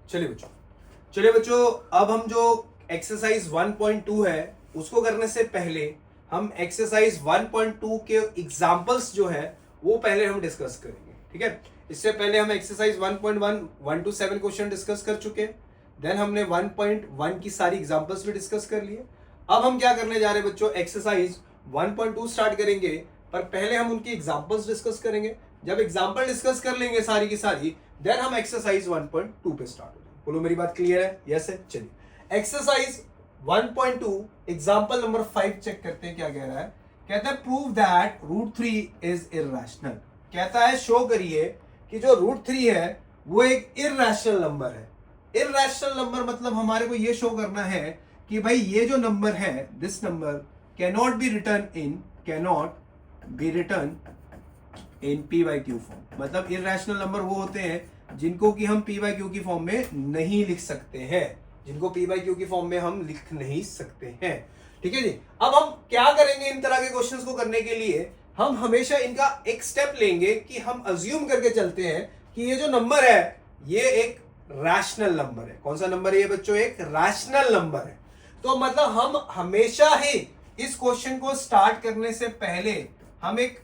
चलिए बच्चों, अब हम जो एक्सरसाइज 1.2 है उसको करने से पहले हम एक्सरसाइज 1.2 के एग्जांपल्स जो है वो पहले हम डिस्कस करेंगे। ठीक है, इससे पहले हम एक्सरसाइज 1.1 1 to 7 क्वेश्चन डिस्कस कर चुके हैं। देन हमने 1.1 की सारी एग्जांपल्स भी डिस्कस कर लिए। अब हम क्या करने जा रहे हैं बच्चों, एक्सरसाइज 1.2 स्टार्ट करेंगे, पर पहले हम उनकी एग्जांपल्स डिस्कस करेंगे। जब एग्जांपल डिस्कस कर लेंगे सारी की सारी, देन हम एक्सरसाइज 1.2 पे स्टार्ट हो जाएंगे। बोलो मेरी बात क्लियर है? यस है। चलिए एक्सरसाइज 1.2 एग्जांपल नंबर 5 चेक करते हैं क्या कह रहा है। कहता है प्रूव दैट √3 इज इररेशनल। कहता है शो करिए कि जो √3 है वो एक इररेशनल नंबर है। इररेशनल नंबर मतलब हमारे को ये शो करना है कि भाई ये जो नंबर है, this number cannot be return in p/q form. मतलब इररेशनल नंबर वो होते हैं जिनको कि हम p/q की फॉर्म में नहीं लिख सकते हैं, जिनको p/q की फॉर्म में हम लिख नहीं सकते हैं। ठीक है जी। अब हम क्या करेंगे इन तरह के क्वेश्चंस को करने के लिए, हम हमेशा इनका एक स्टेप लेंगे कि हम अज्यूम करके चलते हैं कि ये जो नंबर है ये एक रैशनल नंबर है। कौन सा नंबर है ये बच्चों? एक रैशनल नंबर है। तो मतलब हम हमेशा ही इस क्वेश्चन को स्टार्ट करने से पहले हम एक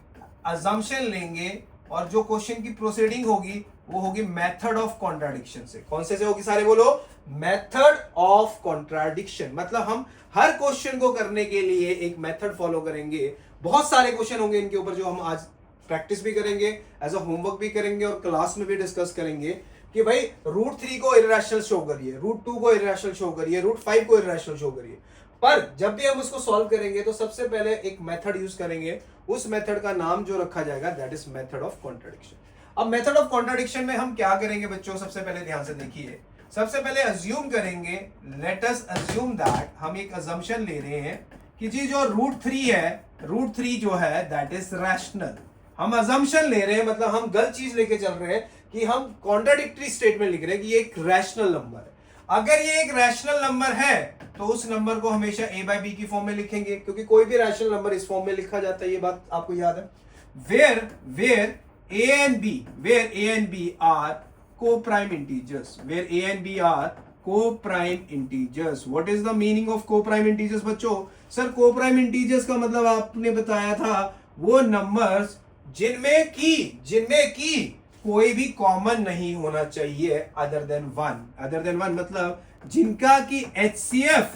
अजम्पशन लेंगे और जो क्वेश्चन की प्रोसीडिंग होगी वो होगी मेथड ऑफ कॉन्ट्राडिक्शन से। कौन से होगी सारे बोलो? Method of contradiction. मतलब हम हर क्वेश्चन को करने के लिए एक मेथड फॉलो करेंगे। बहुत सारे क्वेश्चन होंगे इनके ऊपर जो हम आज प्रैक्टिस भी करेंगे, एज अ होमवर्क भी करेंगे और क्लास में भी डिस्कस करेंगे कि भाई √3 को इररेशनल शो करिए, √2 को इररेशनल शो करिए, √5 को इररेशनल शो करिए। पर जब भी हम उसको सॉल्व करेंगे तो सबसे पहले एक मेथड यूज करेंगे। उस मेथड का नाम जो रखा जाएगा that is method of contradiction. अब मेथड ऑफ कॉन्ट्राडिक्शन में हम क्या करेंगे बच्चों? सबसे पहले ध्यान से देखिए, सबसे पहले अज्यूम करेंगे, लेट अस अज्यूम दैट, हम एक अजम्पशन ले रहे हैं कि जी जो √3 है, √3 जो है दैट इज रैशनल। हम अजम्पशन ले रहे हैं, मतलब हम गलत चीज लेके चल रहे हैं कि हम कॉन्ट्राडिक्टरी स्टेटमेंट लिख रहे हैं कि ये एक रैशनल नंबर है। अगर ये एक रैशनल नंबर है तो उस नंबर को हमेशा a/b की फॉर्म में लिखेंगे, क्योंकि कोई भी रैशनल नंबर इस फॉर्म में लिखा जाता है। ये बात आपको याद है। Where a and b are co-prime integers, where a and b are co-prime integers. What is the meaning of co-prime integers बच्चों? सर co-prime integers का मतलब आपने बताया था वो नंबर्स जिनमें की कोई भी कॉमन नहीं होना चाहिए अदर देन वन। मतलब जिनका की HCF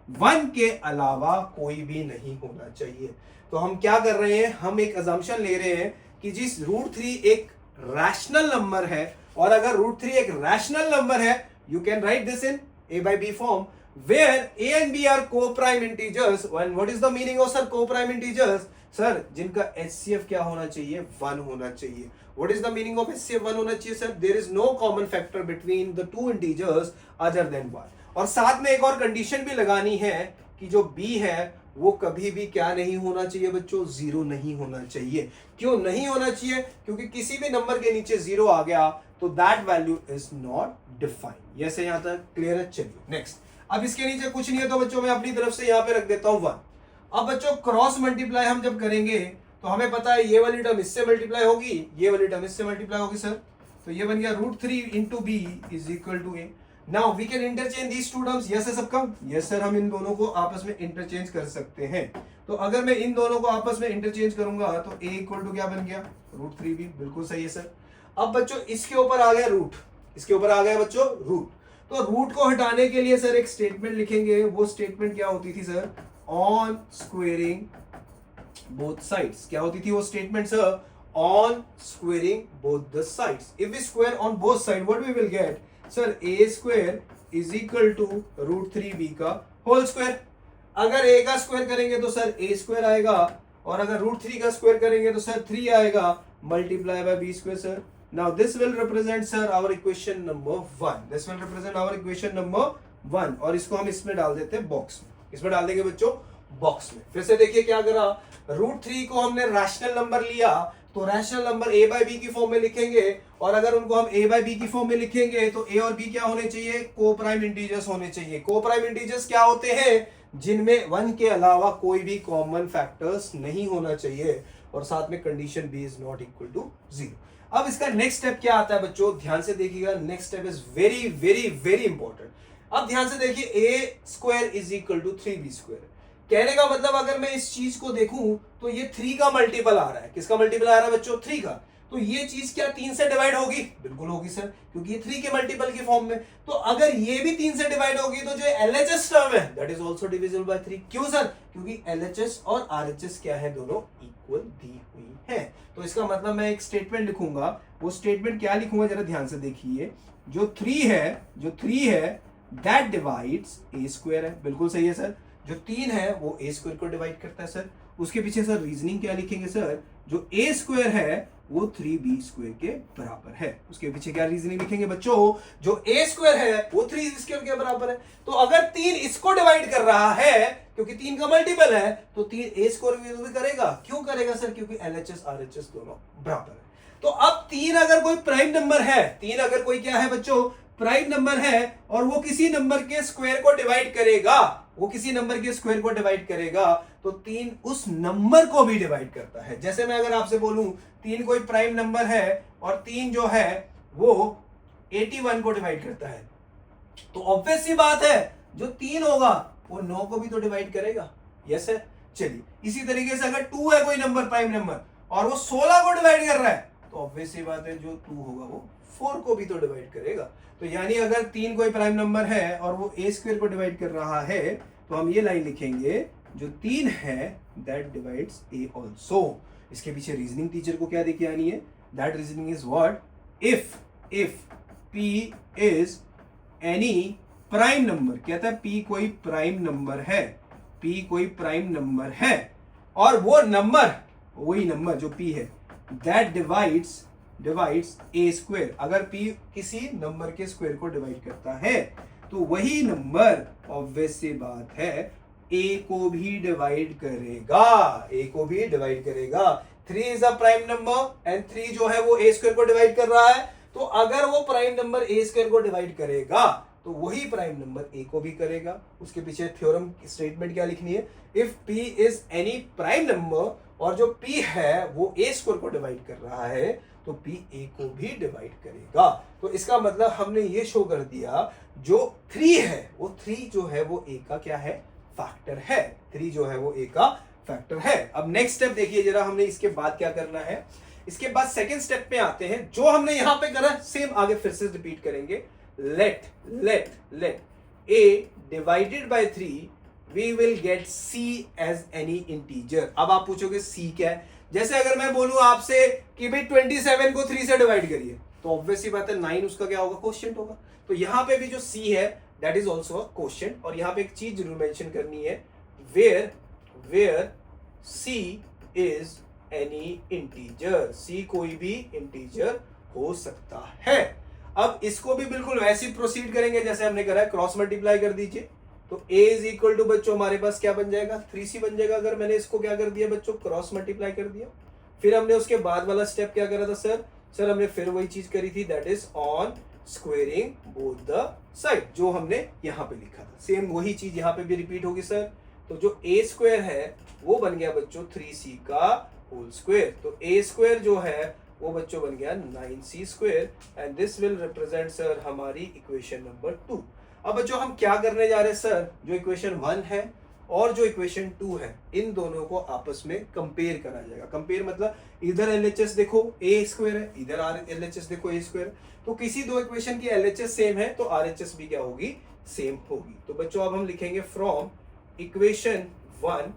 1 के अलावा कोई भी नहीं होना चाहिए। तो हम क्या कर रहे हैं, हम एक अजम्पशन ले रहे हैं कि जिस √3 एक रैशनल नंबर है, और अगर √3 एक रैशनल नंबर है, you can write this in a/b form, where a and b are co-prime integers. And what is the meaning of sir co-prime integers? Sir जिनका HCF क्या होना चाहिए? 1 होना चाहिए। What is the meaning of HCF 1 होना चाहिए? Sir there is no common factor between the two integers other than 1। और साथ में एक और कंडीशन भी लगानी है कि जो b है वो कभी भी क्या नहीं होना चाहिए बच्चों? 0 नहीं होना चाहिए। क्यों नहीं होना चाहिए? क्योंकि किसी भी नंबर के नीचे 0 आ गया तो that value is not defined. Yes है, यहां तक क्लियर है? चलिए नेक्स्ट। अब इसके नीचे कुछ नहीं है तो बच्चों मैं अपनी तरफ से यहां पे रख देता हूं 1। अब बच्चों क्रॉस मल्टीप्लाई हम जब करेंगे तो हमें पता है ये वाली टर्म इससे मल्टीप्लाई होगी, ये वाली टर्म इससे मल्टीप्लाई होगी सर। तो ये बन गया √3 into b is equal to a। Now we can interchange these two terms. Yes है सबका? यस सर, हम इन दोनों को आपस में इंटरचेंज कर सकते हैं। तो अगर मैं इन दोनों को आपस में इंटरचेंज करूंगा तो a इक्वल टू क्या बन गया? √3b। बिल्कुल सही है सर। अब बच्चों इसके ऊपर आ गया रूट, इसके ऊपर आ गया बच्चों रूट। तो रूट को हटाने के लिए सर एक स्टेटमेंट लिखेंगे। वो स्टेटमेंट क्या होती थी sir? On squaring both sides. क्या होती थी वो statement sir? On squaring both the sides. If we square on both side what we will get sir? a square is equal to √3b का होल स्क्वायर। अगर a का square करेंगे तो sir a square आएगा, और अगर √3 का square करेंगे तो सर 3 आएगा, multiply by b square sir. Now this will represent sir our equation number 1. This will represent our equation number 1, और इसको हम इसमें डाल देते हैं बॉक्स में। इसमें डाल देंगे बच्चों बॉक्स में। फिर से देखिए क्या करा, √3 को हमने रैशनल नंबर लिया तो रैशनल नंबर a/b की फॉर्म में लिखेंगे, और अगर उनको हम a/b की फॉर्म में लिखेंगे तो a और b क्या होने चाहिए? को-प्राइम इंटीजर्स होने चाहिए। को-प्राइम इंटीजर्स क्या होते हैं? जिनमें 1 के अलावा कोई भी कॉमन फैक्टर्स नहीं होना चाहिए, और साथ में condition b is not equal to 0। अब इसका नेक्स्ट स्टेप क्या आता है बच्चों, ध्यान से देखिएगा, next step is very very very important. अब ध्यान से देखिए, A square is equal to 3b square. कहने का मतलब अगर मैं इस चीज को देखूं तो ये 3 का मल्टीपल आ रहा है। किसका मल्टीपल आ रहा है बच्चों, 3 का। तो ये चीज क्या 3 से डिवाइड होगी, बिल्कुल होगी सर, क्योंकि ये 3 के मल्टीपल की फॉर्म में। तो अगर ये भी 3 से डिवाइड होगी तो जो LHS टर्म है that is also divisible by 3। क्यों सर, क्योंकि LHS और RHS क्या है, दोनों इक्वल दी हुई है। तो इसका मतलब मैं एक स्टेटमेंट लिखूंगा, वो स्टेटमेंट क्या लिखूंगा जरा ध्यान से देखिए, जो 3 है दैट डिवाइड्स ए स्क्वायर है। बिल्कुल सही है सर, जो 3 है वो ए स्क्वायर को डिवाइड करता है सर। उसके पीछे सर रीजनिंग क्या लिखेंगे सर, जो ए स्क्वायर है वो 3b स्क्वायर के बराबर है। उसके पीछे क्या रीजनिंग लिखेंगे बच्चों, जो ए स्क्वायर है वो 3 स्क्वायर के बराबर है। तो अगर 3 इसको डिवाइड कर रहा है, क्योंकि 3 का मल्टीपल है, तो 3 ए स्क्वायर भी करेगा। क्यों करेगा सर, क्योंकि LHS RHS दोनों बराबर है। तो अब 3 अगर कोई प्राइम नंबर है, 3 अगर कोई क्या है बच्चों, प्राइम नंबर है, और वो किसी नंबर के स्क्वायर को डिवाइड करेगा, वो किसी नंबर के स्क्वायर को डिवाइड करेगा, तो 3 उस नंबर को भी डिवाइड करता है। जैसे मैं अगर आपसे बोलूं 3 कोई प्राइम नंबर है और 3 जो है वो 81 को डिवाइड करता है, तो ऑब्वियस सी बात है जो 3 होगा वो 9 को भी तो डिवाइड करेगा। यस है। चलिए, इसी तरीके से अगर 2 है कोई नंबर प्राइम नंबर और वो 16 को डिवाइड कर रहा है, तो ऑब्वियस सी बात है जो 2 होगा वो 4 को भी तो डिवाइड करेगा। तो यानी अगर 3 कोई प्राइम नंबर है और वो ए स्क्वायर को डिवाइड कर रहा है, तो हम ये लाइन लिखेंगे, जो 3 है दैट डिवाइड्स ए ऑल्सो। इसके पीछे रीजनिंग टीचर को क्या देखिए आनी है, that reasoning is what, if p is any prime number, कहता है p कोई प्राइम नंबर है, p कोई प्राइम नंबर है, और वो नंबर, वही नंबर जो p है, दैट डिवाइड्स ए स्क्वायर। अगर p किसी नंबर के स्क्वायर को डिवाइड करता है, तो वही नंबर ऑब्वियस सी बात है a को भी डिवाइड करेगा, a को भी डिवाइड करेगा। 3 is a prime number and 3 जो है वो a स्क्वायर को डिवाइड कर रहा है। तो अगर वो प्राइम नंबर a स्क्वायर को डिवाइड करेगा, तो वही प्राइम नंबर a को भी करेगा। उसके पीछे थ्योरम स्टेटमेंट क्या लिखनी है, if p is any prime number, और जो p है वो a स्क्वायर को डिवाइड कर रहा है, तो p a को भी डिवाइड करेगा। तो इसका मतलब हमने ये शो कर दिया, जो 3 है वो 3 जो है वो a का क्या है, फैक्टर है। 3 जो है वो a का फैक्टर है। अब नेक्स्ट स्टेप देखिए जरा, हमने इसके बाद क्या करना है। इसके बाद सेकंड स्टेप पे आते हैं, जो हमने यहां पे करा सेम आगे फिर से रिपीट करेंगे। Let a divided by 3 we will get c as any integer. अब आप पूछोगे c क्या है। जैसे अगर मैं बोलूं आपसे कि भाई 27 को 3 से डिवाइड करिए, तो ऑब्वियसली बात है 9 उसका क्या होगा, क्वोशिएंट होगा। तो यहां पे भी जो c है that is also a quotient. और यहां पे एक चीज जरूर मेंशन करनी है, where c is any integer, c कोई भी इंटीजर हो सकता है। अब इसको भी बिल्कुल वैसे ही प्रोसीड करेंगे जैसे हमने करा है, क्रॉस मल्टीप्लाई कर दीजिए। तो a इज इक्वल टू बच्चों हमारे पास क्या बन जाएगा, 3c बन जाएगा। अगर मैंने इसको क्या कर दिया बच्चों, क्रॉस मल्टीप्लाई कर दिया। फिर हमने उसके बाद वाला स्टेप क्या करा था सर हमने फिर वही चीज करी थी, that is on squaring both the side, जो हमने यहाँ पे लिखा था। सेम वही चीज यहाँ पे भी रिपीट होगी सर। तो जो a स्क्वायर है वो बन गया बच्चों 3c का होल स्क्वायर। तो a स्क्वायर जो है वो बच्चों बन गया 9c square, and this will represent sir हमारी इक्वेशन नंबर 2। अब बच्चों हम क्या करने जा रहे हैं सर, जो इक्वेशन 1 है और जो इक्वेशन 2 है, इन दोनों को आपस में कंपेयर करा जाएगा। कंपेयर मतलब इधर LHS देखो a स्क्वायर है, इधर LHS देखो a स्क्वायर। तो किसी दो इक्वेशन की LHS सेम है तो RHS भी क्या होगी, सेम होगी। तो बच्चों अब हम लिखेंगे from equation 1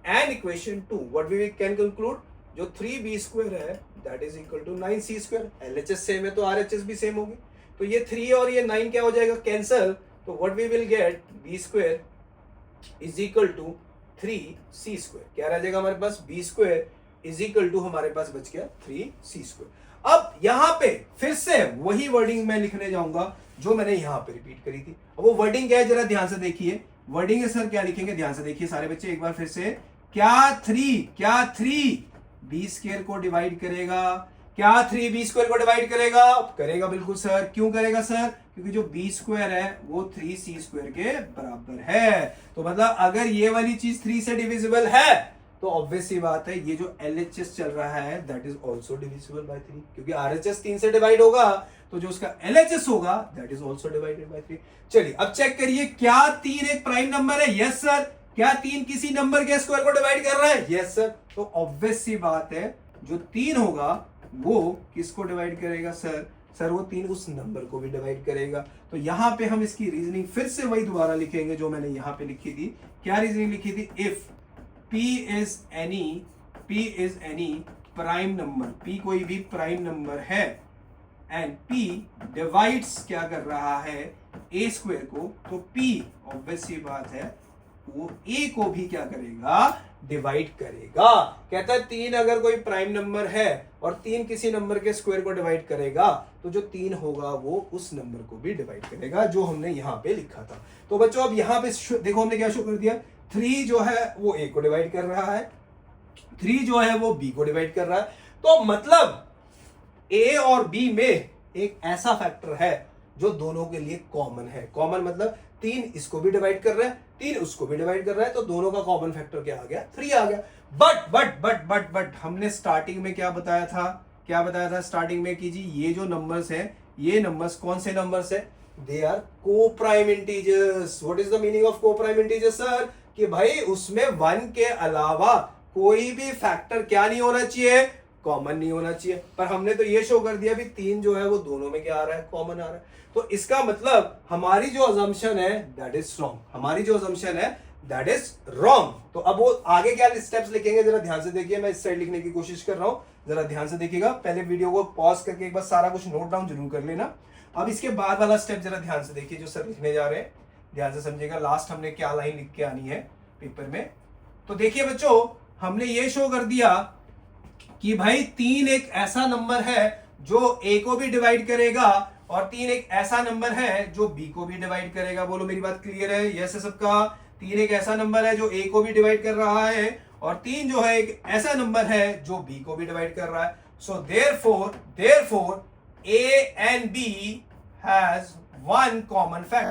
and equation 2 what we can conclude, जो 3b स्क्वायर है that is equal to 9c square. LHS same है तो RHS भी सेम होगी। तो ये 3 और ये 9 क्या हो जाएगा, कैंसल। तो what we will get, b square is equal to 3c square. क्या रह जाएगा हमारे पास, b square is equal to हमारे पास बच गया 3c स्क्वायर। अब यहां पे फिर से वही वर्डिंग मैं लिखने जाऊंगा जो मैंने यहां पे रिपीट करी थी। अब वो वर्डिंग क्या है जरा ध्यान से देखिए। वर्डिंग है सर क्या लिखेंगे, ध्यान से देखिए सारे बच्चे एक बार फिर से। क्या 3 b स्क्वायर को डिवाइड करेगा, क्या 3b स्क्वायर को डिवाइड करेगा बिल्कुल सर। क्यों करेगा सर, क्योंकि जो b स्क्वायर है वो 3c स्क्वायर के बराबर है। तो मतलब अगर ये वाली चीज 3 से डिविजिबल है तो ऑब्वियस सी बात है ये जो LHS चल रहा है that is also divisible by 3, क्योंकि RHS 3 से डिवाइड होगा तो जो उसका LHS होगा that is also divided by 3। चलिए अब चेक करिए, क्या 3 एक प्राइम नंबर है? Yes sir. क्या 3 किसी नंबर के स्क्वायर को डिवाइड कर रहा है? Yes sir. तो ऑब्वियस सी बात है जो 3 होगा वो किसको डिवाइड करेगा सर? सर वो 3 उस नंबर को भी डिवाइड करेगा। तो यहां पे हम इसकी रीजनिंग फिर से वही दोबारा लिखेंगे जो मैंने यहां पे लिखी थी। क्या रीजनिंग लिखी थी? If P is any prime number, P कोई भी प्राइम नंबर है एंड P डिवाइड्स क्या कर रहा है? A स्क्वायर को, तो P ऑब्वियस सी बात है वो A को भी क्या करेगा? डिवाइड करेगा। कहता है 3 अगर कोई प्राइम नंबर है और 3 किसी नंबर के स्क्वायर को डिवाइड करेगा तो जो 3 होगा वो उस नंबर को भी डिवाइड करेगा, जो हमने यहां पे लिखा था। तो बच्चों अब यहां पे देखो हमने क्या शो कर दिया, 3 जो है वो A को डिवाइड कर रहा है, 3 जो है वो B को डिवाइड कर रहा है। तो मतलब A और B में एक ऐसा फैक्टर है जो दोनों के लिए कॉमन है। कॉमन मतलब 3 इसको भी डिवाइड कर रहा है, 3 उसको भी डिवाइड कर रहा है, तो दोनों का कॉमन फैक्टर क्या आ गया? 3 आ गया। बट हमने स्टार्टिंग में क्या बताया था? क्या बताया था स्टार्टिंग में कि जी ये जो नंबर्स हैं, ये नंबर्स कौन से नंबर्स है? दे आर को prime integers. What is the meaning of को प्राइम इंटीजर्स सर? कि भाई उसमें 1 के अलावा कोई भी फैक्टर क्या नहीं होना चाहिए? कॉमन नहीं होना चाहिए। पर हमने तो ये शो कर दिया भी 3 जो है वो दोनों में क्या आ रहा है? कॉमन आ रहा है। तो इसका मतलब हमारी जो अजम्पशन है दैट इज रॉन्ग, हमारी जो अजम्पशन है दैट इज रॉन्ग। तो अब वो आगे क्या स्टेप्स लिखेंगे जरा ध्यान से देखिए। मैं इस साइड लिखने की कोशिश कर रहा हूं, जरा ध्यान से देखिएगा। पहले वीडियो को पॉज करके एक बार सारा कुछ नोट डाउन जरूर कर लेना। अब इसके बाद वाला स्टेप जरा ध्यान से देखिए जो सर लिखने जा रहे हैं, ध्यान से समझिएगा। लास्ट हमने क्या लाइन लिख के आनी है पेपर में। तो देखिए बच्चों, हमने ये शो कर दिया कि भाई 3 एक ऐसा नंबर है जो A को भी डिवाइड करेगा और 3 एक ऐसा नंबर है जो B को भी डिवाइड करेगा। बोलो मेरी बात क्लियर है? यस है सबका? 3 एक ऐसा नंबर है जो A को भी डिवाइड कर रहा है और 3 जो है एक ऐसा नंबर है जो B को भी डिवाइड कर रहा है। So therefore A and B has 1 common factor.